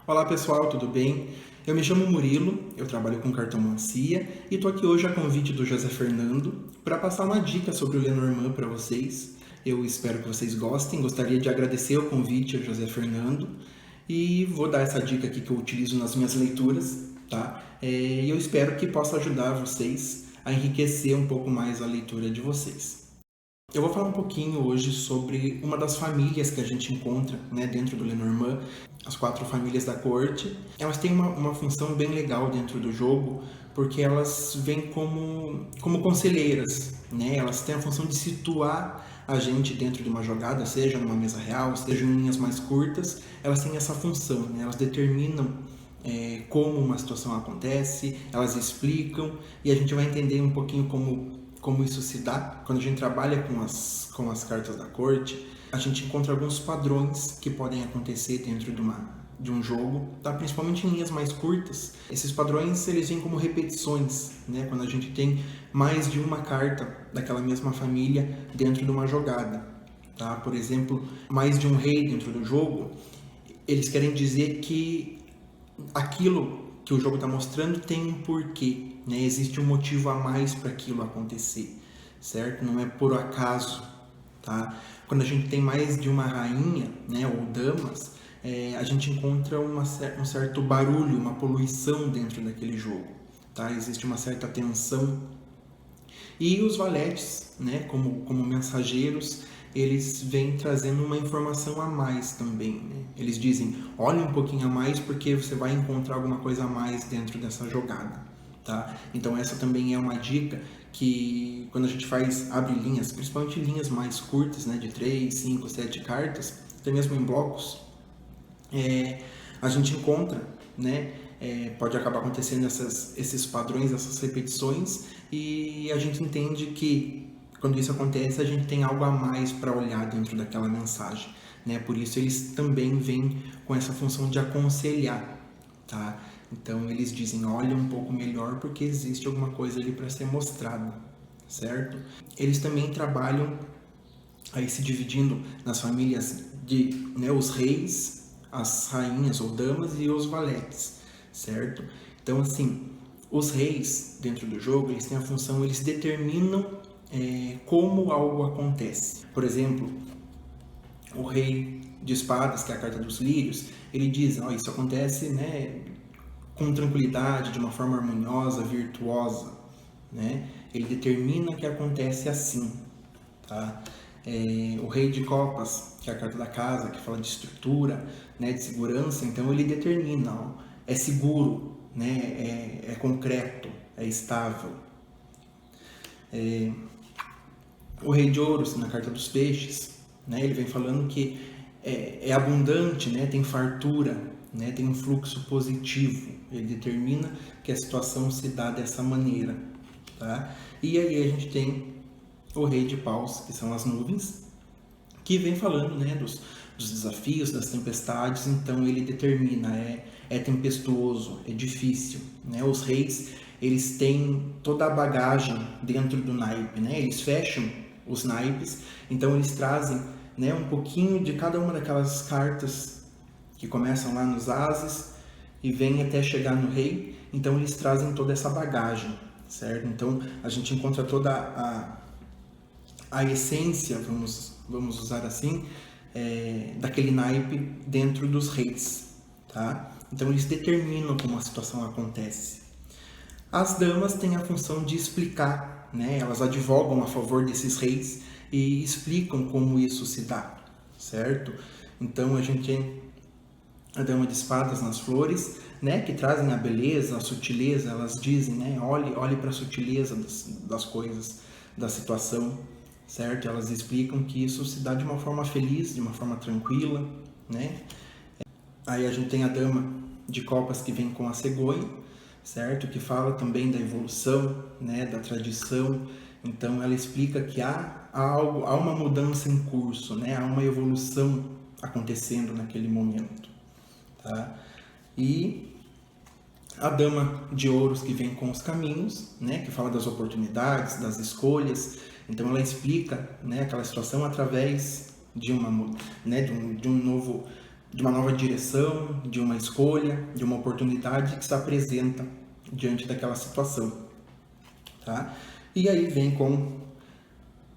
Olá pessoal, tudo bem? Eu me chamo Murilo, eu trabalho com cartomancia e estou aqui hoje a convite do José Fernando para passar uma dica sobre o Lenormand para vocês. Eu espero que vocês gostem, gostaria de agradecer o convite ao José Fernando e vou dar essa dica aqui que eu utilizo nas minhas leituras, tá? E eu espero que possa ajudar vocês a enriquecer um pouco mais a leitura de vocês. Eu vou falar um pouquinho hoje sobre uma das famílias que a gente encontra, né, dentro do Lenormand, as 4 famílias da corte. Elas têm uma função bem legal dentro do jogo, porque elas vêm como conselheiras, né? Elas têm a função de situar a gente dentro de uma jogada, seja numa mesa real, seja em linhas mais curtas. Elas têm essa função, né? Elas determinam como uma situação acontece, elas explicam e a gente vai entender um pouquinho como isso se dá. Quando a gente trabalha com as cartas da corte, a gente encontra alguns padrões que podem acontecer dentro de um jogo, tá? Principalmente em linhas mais curtas. Esses padrões eles vêm como repetições, né? Quando a gente tem mais de uma carta daquela mesma família dentro de uma jogada. Tá? Por exemplo, mais de um rei dentro do jogo, eles querem dizer que aquilo que o jogo está mostrando tem um porquê, né? Existe um motivo a mais para aquilo acontecer, certo? Não é por acaso, tá? Quando a gente tem mais de uma rainha, né, ou damas, a gente encontra um certo barulho, uma poluição dentro daquele jogo, tá? Existe uma certa tensão. E os valetes, né, como mensageiros, eles vêm trazendo uma informação a mais também, né? Eles dizem, olhe um pouquinho a mais porque você vai encontrar alguma coisa a mais dentro dessa jogada, tá? Então essa também é uma dica que quando a gente abre linhas, principalmente linhas mais curtas, né, de 3, 5, 7 cartas, até mesmo em blocos, a gente encontra, né, pode acabar acontecendo esses padrões, essas repetições, e a gente entende que quando isso acontece, a gente tem algo a mais para olhar dentro daquela mensagem, né? Por isso eles também vêm com essa função de aconselhar, tá? Então eles dizem, olha um pouco melhor porque existe alguma coisa ali para ser mostrada, certo? Eles também trabalham aí se dividindo nas famílias de, né, os reis, as rainhas ou damas e os valetes, certo? Então assim, os reis dentro do jogo, eles têm a função, eles determinam como algo acontece. Por exemplo, o rei de espadas, que é a carta dos lírios, ele diz, oh, isso acontece, né, com tranquilidade, de uma forma harmoniosa, virtuosa, né? Ele determina que acontece assim, tá? O rei de copas, que é a carta da casa, que fala de estrutura, né, de segurança, então ele determina, ó, é seguro, né, é concreto, é estável. O rei de ouros, na carta dos peixes, né, ele vem falando que é abundante, né, tem fartura, né, tem um fluxo positivo. Ele determina que a situação se dá dessa maneira, tá? E aí a gente tem o rei de paus, que são as nuvens, que vem falando, né, dos desafios, das tempestades. Então ele determina, é tempestuoso, é difícil, né? Os reis, eles têm toda a bagagem dentro do naipe, né? Eles fecham os naipes, então eles trazem, né, um pouquinho de cada uma daquelas cartas que começam lá nos ases e vêm até chegar no rei. Então eles trazem toda essa bagagem, certo? Então a gente encontra toda a essência, vamos usar assim, daquele naipe dentro dos reis, tá? Então eles determinam como a situação acontece. As damas têm a função de explicar, né? Elas advogam a favor desses reis e explicam como isso se dá, certo? Então a gente tem a dama de espadas nas flores, né, que trazem a beleza, a sutileza. Elas dizem, né, olhe para a sutileza das coisas, da situação, certo? Elas explicam que isso se dá de uma forma feliz, de uma forma tranquila, né? Aí a gente tem a dama de copas que vem com a cegonha, certo? Que fala também da evolução, né, da tradição. Então ela explica que há uma mudança em curso, né? Há uma evolução acontecendo naquele momento, tá? E a dama de ouros que vem com os caminhos, né, que fala das oportunidades, das escolhas. Então ela explica, né, aquela situação através de uma, né, de um novo de uma nova direção, de uma escolha, de uma oportunidade que se apresenta diante daquela situação, tá? E aí vem com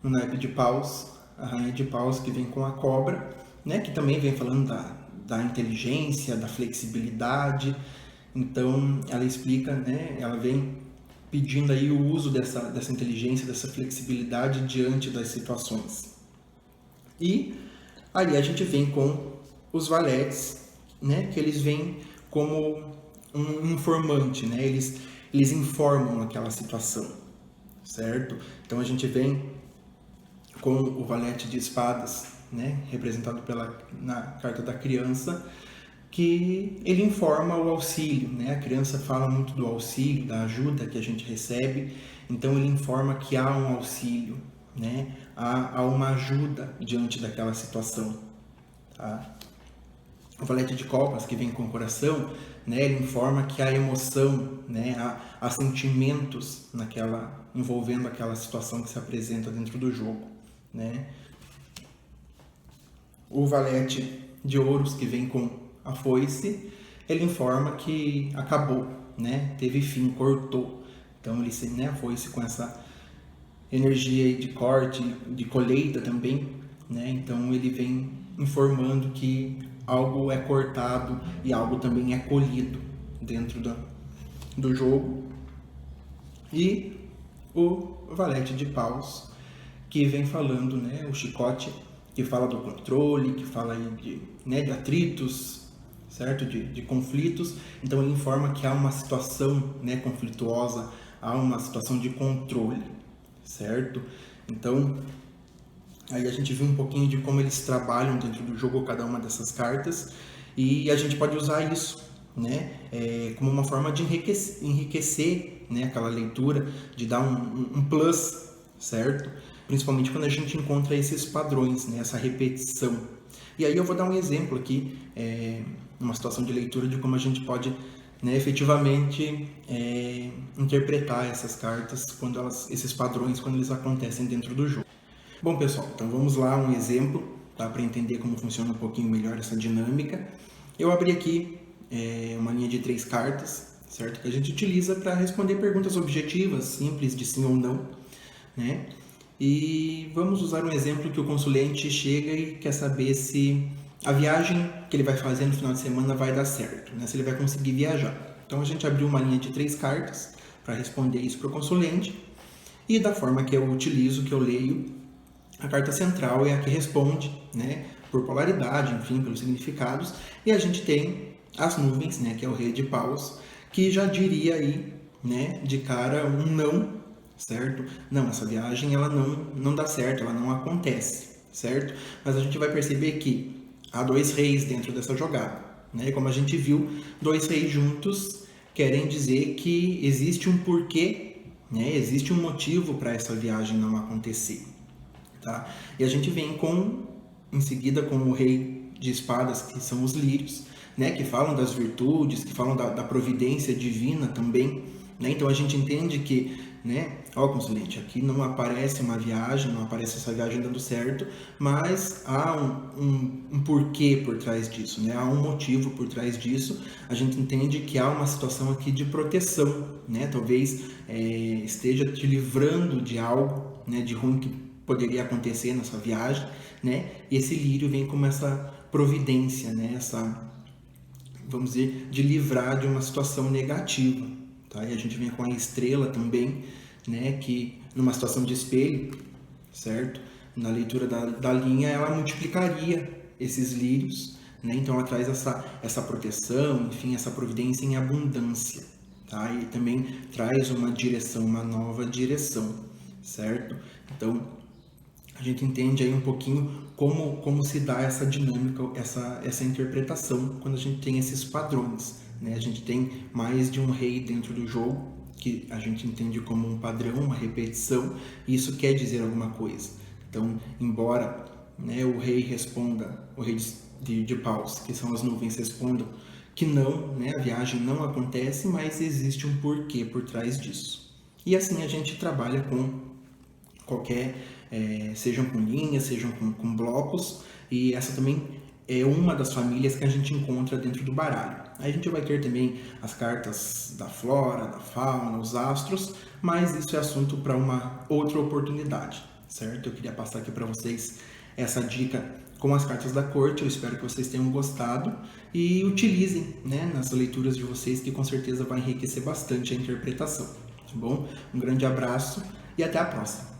o naipe de paus, a rainha de paus, que vem com a cobra, né? Que também vem falando da inteligência, da flexibilidade. Então ela explica, né? Ela vem pedindo aí o uso dessa inteligência, dessa flexibilidade diante das situações. E aí a gente vem com os valetes, né? Que eles vêm como um informante, né? Eles informam aquela situação, certo? Então a gente vem com o valete de espadas, né? Representado na carta da criança, que ele informa o auxílio, né? A criança fala muito do auxílio, da ajuda que a gente recebe, então ele informa que há um auxílio, né? Há uma ajuda diante daquela situação, tá? O valete de copas, que vem com o coração, né? Ele informa que há emoção, né? Há sentimentos envolvendo aquela situação que se apresenta dentro do jogo, né? O valete de ouros, que vem com a foice, ele informa que acabou, né? Teve fim, cortou. Então ele, né, a foice com essa energia de corte, de colheita também, né? Então ele vem informando que algo é cortado e algo também é colhido dentro do jogo. E o valete de paus, que vem falando, né, o chicote, que fala do controle, que fala aí de atritos, certo? De conflitos. Então ele informa que há uma situação, né, conflituosa, há uma situação de controle, certo? Então aí a gente viu um pouquinho de como eles trabalham dentro do jogo cada uma dessas cartas, e a gente pode usar isso, né, como uma forma de enriquecer, né, aquela leitura, de dar um plus, certo? Principalmente quando a gente encontra esses padrões, né, essa repetição. E aí eu vou dar um exemplo aqui, uma situação de leitura de como a gente pode, né, efetivamente interpretar essas cartas, esses padrões, quando eles acontecem dentro do jogo. Bom, pessoal, então vamos lá, um exemplo, tá, para entender como funciona um pouquinho melhor essa dinâmica. Eu abri aqui uma linha de 3 cartas, certo? Que a gente utiliza para responder perguntas objetivas, simples, de sim ou não, né? E vamos usar um exemplo que o consulente chega e quer saber se a viagem que ele vai fazer no final de semana vai dar certo, né? Se ele vai conseguir viajar. Então a gente abriu uma linha de 3 cartas para responder isso para o consulente, e da forma que eu utilizo, que eu leio, a carta central é a que responde, né, por polaridade, enfim, pelos significados, e a gente tem as nuvens, né, que é o rei de paus, que já diria aí, né, de cara um não, certo? Não, essa viagem ela não dá certo, ela não acontece, certo? Mas a gente vai perceber que há 2 reis dentro dessa jogada, né? E como a gente viu, 2 reis juntos querem dizer que existe um porquê, né? Existe um motivo para essa viagem não acontecer. Tá? E a gente vem em seguida com o rei de espadas, que são os lírios, né? Que falam das virtudes, que falam da providência divina também, né? Então a gente entende que, né, consulente, aqui não aparece uma viagem, não aparece essa viagem dando certo, mas há um porquê por trás disso, né? Há um motivo por trás disso. A gente entende que há uma situação aqui de proteção, né? Talvez esteja te livrando de algo, né, de ruim que poderia acontecer nessa viagem, né? E esse lírio vem como essa providência, né? Essa, vamos dizer, de livrar de uma situação negativa, tá? E a gente vem com a estrela também, né? Que numa situação de espelho, certo? Na leitura da linha, ela multiplicaria esses lírios, né? Então ela traz essa proteção, enfim, essa providência em abundância, tá? E também traz uma direção, uma nova direção, certo? Então a gente entende aí um pouquinho como se dá essa dinâmica, essa interpretação quando a gente tem esses padrões, né? A gente tem mais de um rei dentro do jogo, que a gente entende como um padrão, uma repetição, e isso quer dizer alguma coisa. Então, embora, né, o rei responda, o rei de paus, que são as nuvens, respondam que não, né, a viagem não acontece, mas existe um porquê por trás disso. E assim a gente trabalha com qualquer, sejam com linhas, sejam com blocos, e essa também é uma das famílias que a gente encontra dentro do baralho. Aí a gente vai ter também as cartas da flora, da fauna, os astros, mas isso é assunto para uma outra oportunidade, certo? Eu queria passar aqui para vocês essa dica com as cartas da corte. Eu espero que vocês tenham gostado e utilizem, né, nas leituras de vocês, que com certeza vai enriquecer bastante a interpretação, tá bom? Um grande abraço e até a próxima!